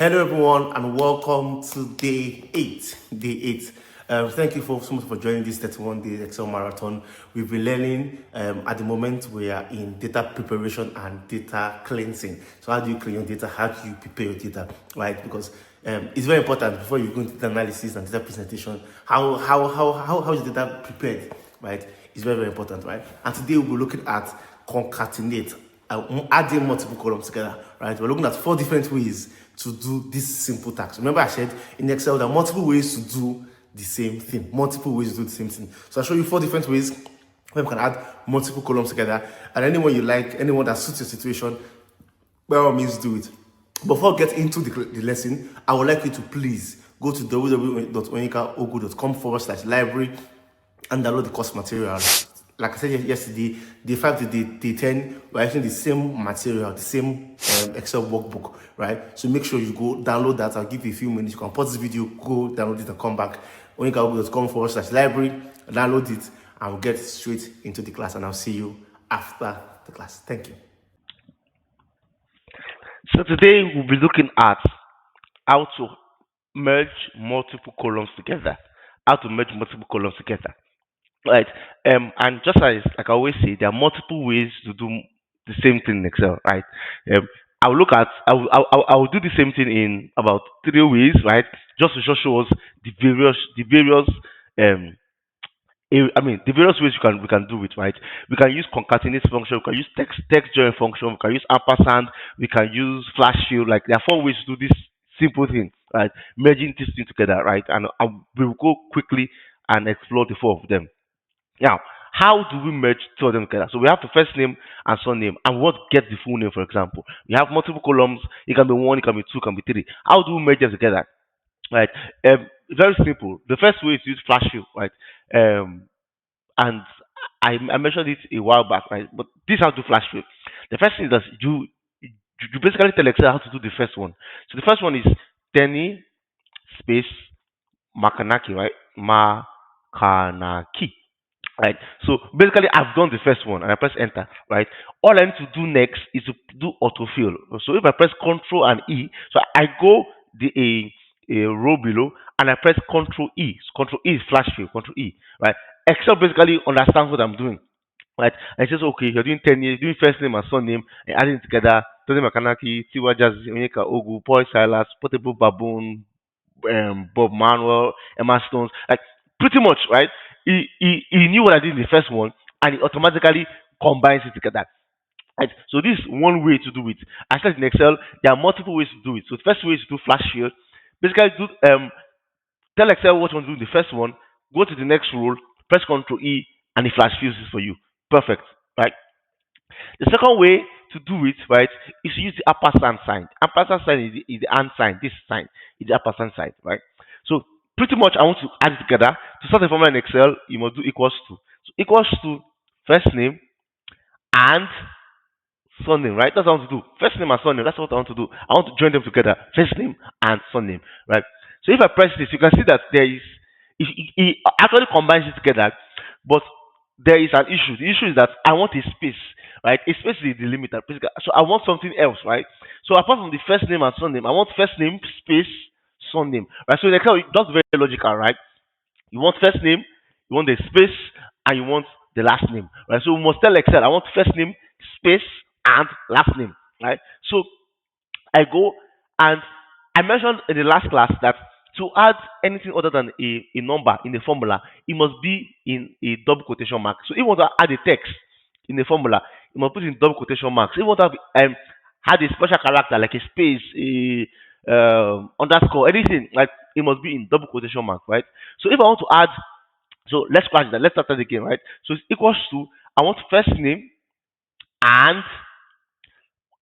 Hello, everyone, and welcome to day eight. Day eight. Thank you so much for joining this 31 day Excel marathon. We've been learning. At the moment, we are in data preparation and data cleansing. So, how do you clean your data? How do you prepare your data? Right? Because it's very important before you go into data analysis and data presentation. How is data prepared? Right? It's very important, right? And today we'll be looking at concatenate, adding multiple columns together, right? We're looking at 4 different ways to do this simple task. Remember, I said in Excel there are multiple ways to do the same thing. Multiple ways to do the same thing. So I'll show you 4 different ways where we can add multiple columns together. And anyone you like, anyone that suits your situation, by all means do it. Before I get into the lesson, I would like you to please go to www.onyekaogu.com/library and download the course material. Like I said yesterday, day 5 to day 10, we're actually the same material, the same Excel workbook, right? So make sure you go download that. I'll give you a few minutes. You can pause this video, go download it and come back. onyekaogu.com/library, download it, and we'll get straight into the class. And I'll see you after the class. Thank you. So today we'll be looking at how to merge multiple columns together. Right. And just as like I always say, there are multiple ways to do the same thing in Excel, right? I'll look at I'll do the same thing in about 3 ways, right? Just to show us um the various ways we can do it, right? We can use concatenate function, we can use text join function, we can use ampersand, we can use flash fill. Like there are 4 ways to do this simple thing, right? Merging these things together, right? And we will go quickly and explore the 4 of them. Now, how do we merge 2 of them together? So we have the first name and surname, and we want to get the full name, for example. We have multiple columns, it can be 1, it can be 2, it can be 3. How do we merge them together? Right. Very simple. The first way is to use flash fill, right? And I mentioned it a while back, right? But this is how to do flash fill. The first thing is that you basically tell Excel how to do the first one. So the first one is Tenny space Makanaki, right? Makanaki. Right. So basically I've done the first one and I press enter, right? All I need to do next is to do autofill. So if I press Control and E, so I go a row below and I press Control E. So Control E is flash fill, Control E, right? Excel basically understands what I'm doing. Right, and it says, okay, you're doing 10 years, doing first name and surname, and adding it together. Tony Makanaki, Tiwa Jazzy, Onyeka Ogu, Paul Silas, Portable Baboon, Bob Manuel, Emma Stones, like pretty much, right? He knew what I did in the first one, and he automatically combines it together. Right? So this is one way to do it. I said in Excel, there are multiple ways to do it. So the first way is to do flash fill. Basically, tell Excel what you want to do in the first one, go to the next role, press Ctrl E, and it flash fills it for you. Perfect, right? The second way to do it, right, is to use the ampersand sign. Ampersand sign is the and sign. This sign is the ampersand sign, right? So pretty much, I want to add it together. To start the formula in Excel, you must do equals to. So equals to first name and surname, right? That's what I want to do. First name and surname. That's what I want to do. I want to join them together. First name and surname, right? So if I press this, you can see that there is it actually combines it together, but there is an issue. The issue is that I want a space, right? A space is the limiter. So I want something else, right? So apart from the first name and surname, I want first name space surname, right? So that's very logical, right? You want first name, you want the space, and you want the last name, right? So we must tell Excel, I want first name, space, and last name, right? So I go and I mentioned in the last class that to add anything other than a number in the formula, it must be in a double quotation mark. So if you want to add a text in the formula, you must put it in double quotation marks. If you want to add a special character like a space, a underscore, anything, like it must be in double quotation mark, right? So if I want to add, so let's scratch that. Let's start that again, right? So it's equals to, I want first name and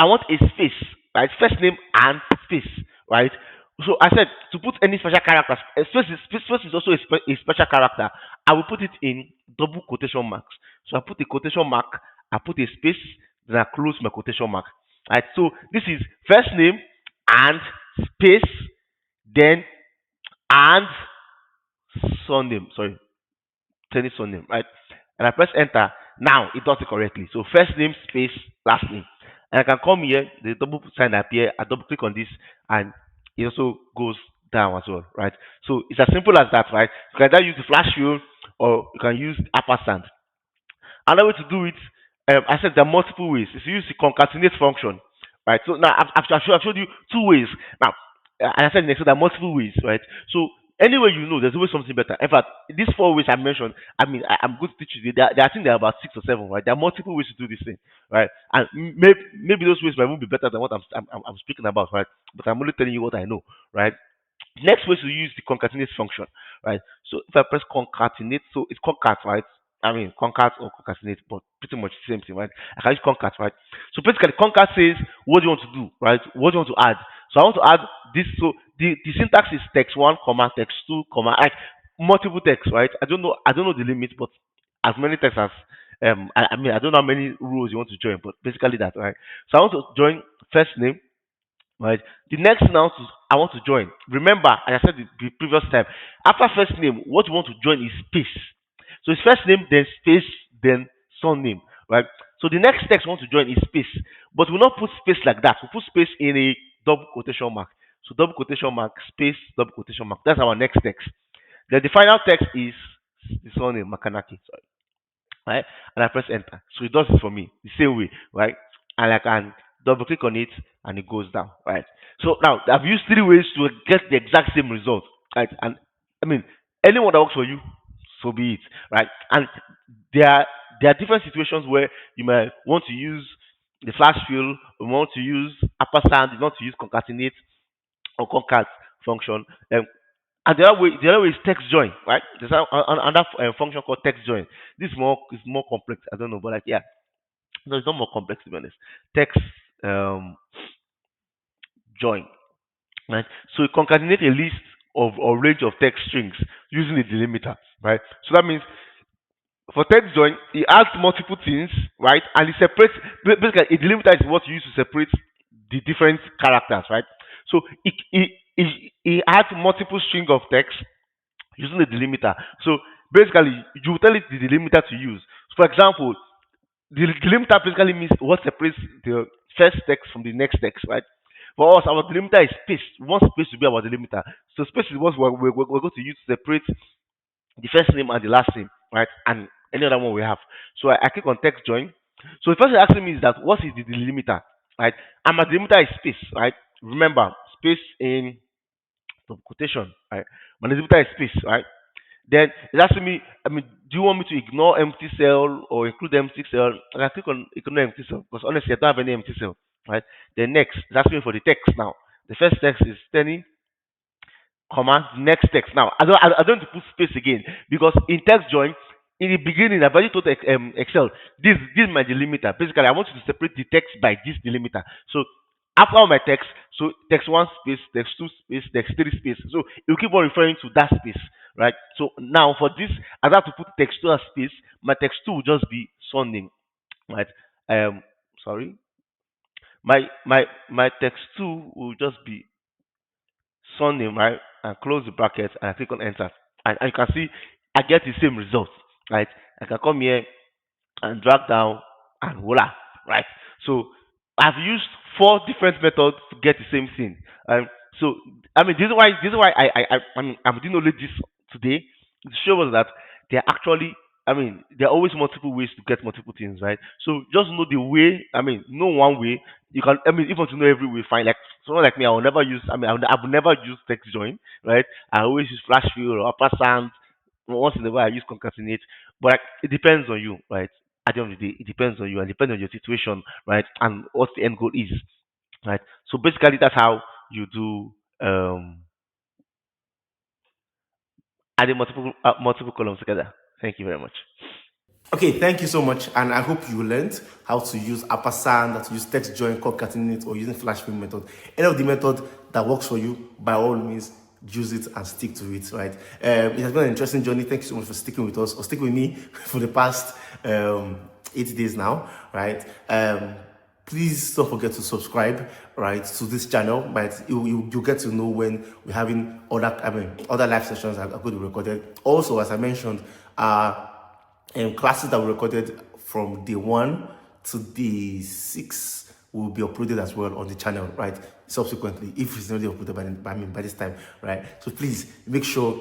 I want a space, right? First name and space, right? So I said to put any special character, space is also a special character. I will put it in double quotation marks. So I put a quotation mark, I put a space, then I close my quotation mark. Right? So this is first name and space, then and surname. Sorry, tennis surname, right? And I press enter. Now it does it correctly. So first name space last name. And I can come here, the double sign appear, I double click on this and it also goes down as well, right? So it's as simple as that, right? You can either use the flash fill or you can use ampersand. Another way to do it, I said there are multiple ways. Is to use the concatenate function, right? So now I've showed you two ways. Now, and I said next, so there are multiple ways, right? So anyway, you know, there's always something better. In fact, these four ways I mentioned, I mean, I'm going to teach you. I think there are about six or seven, right? There are multiple ways to do this thing, right? And maybe those ways might even be better than what I'm speaking about, right? But I'm only telling you what I know, right? Next way to use the concatenate function, right? So if I press concatenate, so it's concat, right? I mean concat or concatenate, but pretty much the same thing, right? I can use concat, right? So basically, concat says what do you want to do, right? What do you want to add? So I want to add this. So the syntax is text one, comma text two, comma like multiple text, right? I don't know the limit, but as many text as I mean I don't know how many rows you want to join, but basically that, right? So I want to join first name, right? The next now I want to join. Remember, as I said the previous time, after first name, what you want to join is space. So it's first name, then space, then surname, right? So the next text I want to join is space, but we'll not put space like that. We'll put space in a double quotation mark. So double quotation mark, space, double quotation mark. That's our next text. Then the final text is the surname, Makanaki. Sorry, right? And I press enter. So it does it for me the same way, right? And I can double click on it and it goes down, right? So now I've used three ways to get the exact same result, right? And I mean, anyone that works for you, so be it, right? And there are there are different situations where you might want to use the flash fill, you want to use ampersand, you want to use concatenate or concat function. And the other way is text join, right? There's another function called text join. This is more complex. I don't know, but like yeah, no, it's not more complex to be honest. Text um, join, right? So you concatenate a list of or range of text strings using a delimiter, right? So that means for text join, it adds multiple things, right? And it separates. Basically, a delimiter is what you use to separate the different characters, right? So it adds multiple string of text using the delimiter. So basically, you tell it the delimiter to use. For example, the delimiter basically means what separates the first text from the next text, right? For us, our delimiter is space. We want space to be our delimiter. So space is what we're going to use to separate the first name and the last name, right? And any other one we have. So I click on text join. So the first thing asking me is that what is the delimiter, right? And my delimiter is space, right? Remember, space in quotation, right? My delimiter is space, right? Then it's asking me, I mean, do you want me to ignore empty cell or include empty cell? I can click on ignore empty cell because honestly, I don't have any empty cell, right? Then next, it's asking me for the text now. The first text is turning comma next text. Now I don't need to put space again because in text join in the beginning I've already told Excel this is my delimiter. Basically, I want you to separate the text by this delimiter. So after all my text, so text one space, text two space, text three space. So you keep on referring to that space, right? So now for this, I have to put text two as space. My text two will just be surname, right? Sorry, my text two will just be surname, right? And close the bracket and I click on enter. And you can see I get the same result, right? I can come here and drag down and voila, right? So I've used four different methods to get the same thing. So I mean this is why I'm doing only this today to show us that they're actually there are always multiple ways to get multiple things, right? So just know the way. Know one way. You can. If you want to know every way, fine. Like someone like me, I will never use. I will never use text join, right? I always use flash fill or upper sound. Once in a while, I use concatenate, but like, it depends on you, right? At the end of the day, it depends on you and depends on your situation, right? And what the end goal is, right? So basically, that's how you do adding multiple columns together. Thank you very much. Okay, thank you so much, and I hope you learned how to use ampersand, how to use text join, concatenate, or using flash fill method. Any of the method that works for you, by all means, use it and stick to it. Right? It has been an interesting journey. Thank you so much for sticking with us or stick with me for the past 8 days now. Right? Please don't forget to subscribe, right, to this channel. Right, you get to know when we're having other live sessions are going to be recorded. Also, as I mentioned, classes that were recorded from day 1 to day 6 will be uploaded as well on the channel, right? subsequently if it's not uploaded by this time, right? So please make sure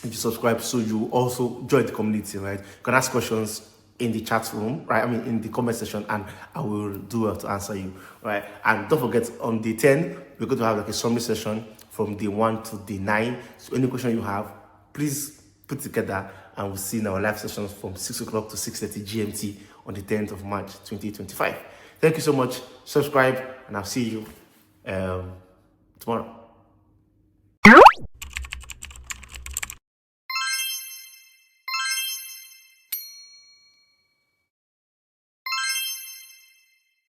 you subscribe so you also join the community, right? You can ask questions in the chat room, right? I mean, in the comment section, and I will do well to answer you, right? And don't forget, on day 10, we're going to have like a summary session from day 1 to day 9. So any question you have, please put together, and we'll see in our live sessions from 6 o'clock to 6:30 GMT on the 10th of March 2025. Thank you so much. Subscribe, and I'll see you tomorrow.